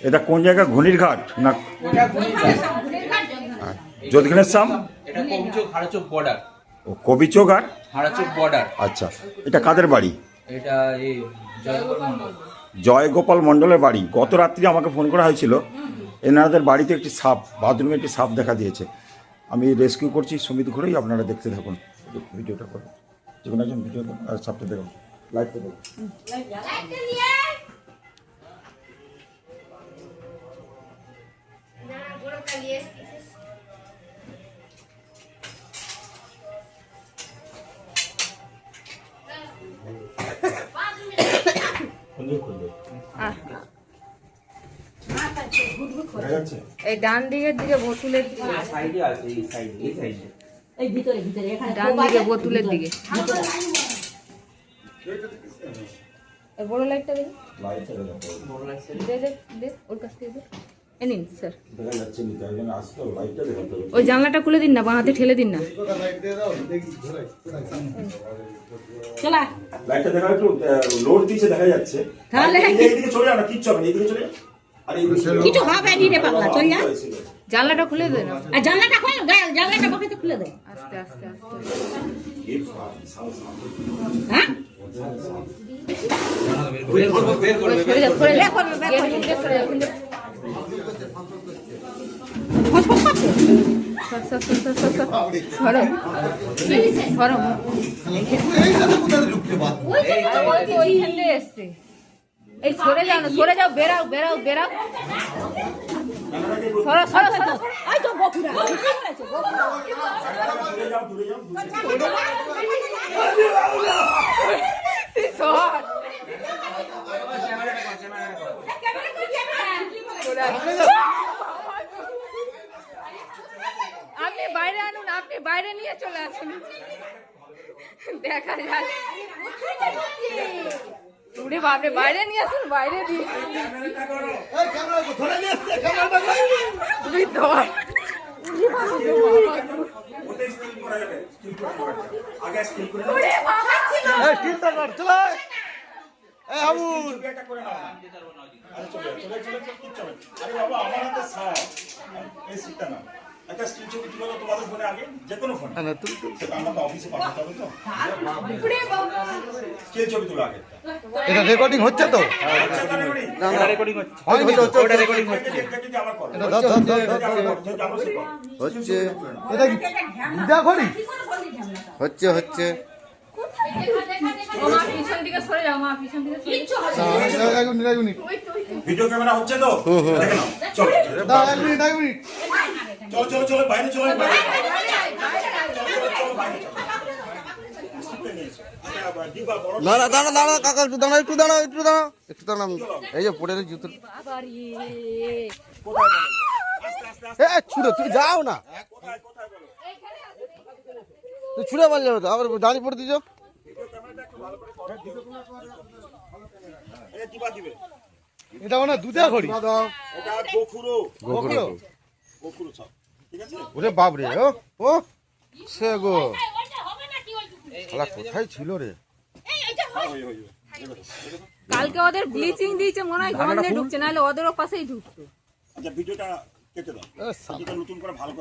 এটা কোন জায়গা? ঘনির ঘাট না যোধঘাটের সাম? এটা কবিচোক হাড়াচোক বর্ডার। ও কবিচোক আর হাড়াচোক বর্ডার। আচ্ছা, এটা কাদের বাড়ি? এটা এই জয়গোপাল মণ্ডল। জয়গোপাল মণ্ডলের বাড়ি। গত রাত্রি আমাকে ফোন করা হয়েছিল, এনাদের বাড়িতে একটি সাপ, বাথরুমে একটি সাপ দেখা দিয়েছে। আমি রেস্কিউ করছি সমিত ঘুরেই, আপনারা দেখতে থাকুন ভিডিওটা করে। যে কোনো একজন ভিডিও আর সাপটা দেখুন, লাইভটা দেখুন। এই ডান দিকের দিকে বোতলের দিকে, সাইডে আছে, এই সাইডে, এই সাইডে। এই ভিতরে ভিতরে এখানে ডান দিকে বোতলের দিকে। এই বড় লাইটটা দেখি, লাইটটা দেখুন। বড় লাগছে। দে দে দে, ওর কাছ থেকে দে। এ নিন স্যার, দেখা যাচ্ছে নিতে একজন আসতো, লাইটটা দেখুন। ওই জানলাটা খুলে দিন না, বাঁ হাতে ঠেলে দিন না। চলা লাইটটা দেখা একটু লোড দিয়েছে, দেখা যাচ্ছে। তাহলে এইদিকে চলে যাও না, কিচ্ছু হবে না, এইদিকে চলে যাও। আর এইদিকে কিছু হবে নি রে পাগলা, চল যা। জানলাটা খুলে দে না। আর জানলাটা খোল, জানলাটা বাকিতে খুলে দে। আস্তে আস্তে আস্তে। হ্যাঁ বের করবে, বের করবে। সরে যাও, সরে যাও, করবে, বের গেট করবে। খুলে সরে যাও, খুলে। ফস ফস করছে। সর সর সর সর সর সর। সরো সরো। ওই তো ওইখান দিয়ে এসছে। এই সরে যাও না, সরে যাও, বেরাও বেরাও বেরাও। সরো সরো সরো। এই তো বকুড়া ঠিকই বলেছে, বকুড়া। সর। আপনি বাইরে আনুন, আপনি বাইরে নিয়ে চলে আসুন, দেখা যায়। উড়ে বাপরে, বাইরে নিয়ে আসুন, বাইরে দিয়ে তুই ধর। উড়ে বাবা ছিল। একটা স্ক্রিন ছবি তুলে দাও তোমাদের ফোনে, আগে যে কোনো ফোনে। সেটা আমাকে অফিসে পাঠাতে হবে তো। উড়ে বাবা। স্ক্রিন ছবি তুলে আগে। এটা রেকর্ডিং হচ্ছে তো? আচ্ছা, তাহলে করি। ওটা রেকর্ডিং হচ্ছে। ওটা রেকর্ডিং হচ্ছে। যদি আবার করো। এটা ধর ধর ধর ধর যদি আবার সে করো। হচ্ছে। এটা কি যা করি? কি করে বললি ঝামলাটা? হচ্ছে মা পিছন দিকে সরে যাও, মা পিছন দিকে সরে কিচ্ছু হবে না। এক মিনিট যাও। ওই তো ওই তো। ভিডিও ক্যামেরা হচ্ছে তো? দেখে নাও। চলো এক মিনিট চলো চলো চলো, বাইরে চলো, বাইরে বাইরে আয়, বাইরে আয়, বাইরে আয়। চলো, চলো, বাইরে চলো। আচ্ছা, দিবা বড় দাঁড়া দাঁড়া দাঁড়া কাকা, একটু দাঁড়া একটু দাঁড়া একটু দাঁড়া একটু দাঁড়া। এই যে পড়ে জুতো। বাবা রে। কোথায় বলো? আস্তে আস্তে আস্তে। এ ছুড়ে তুমি যাও না, কোথায় কোথায় বলো? তুই ছুড়ে পারলে হতো, আবার দাঁড়িয়ে পড়ে দিছ। এই দিবা দিবে। এটা মানে দুধে করি এটা গোখুরো, গোখুরো। গোখুরো সব। ঠিক আছে? ওরে বাপ রে, ও সে গো ওইটা হবে না কি ওইটুকু? শালা কোথায় ছিল রে? এইটা হয়। হয়ে যাবে। কালকে ওদের ব্লিচিং দিয়েছে, মনে হয় গন্ধে ঢুকছে, নাহলে ওদেরও পাশেই ঢুকতো। আচ্ছা, ভিডিওটা কেটে দাও। এ, ভিডিওটা নতুন করে ভালো করে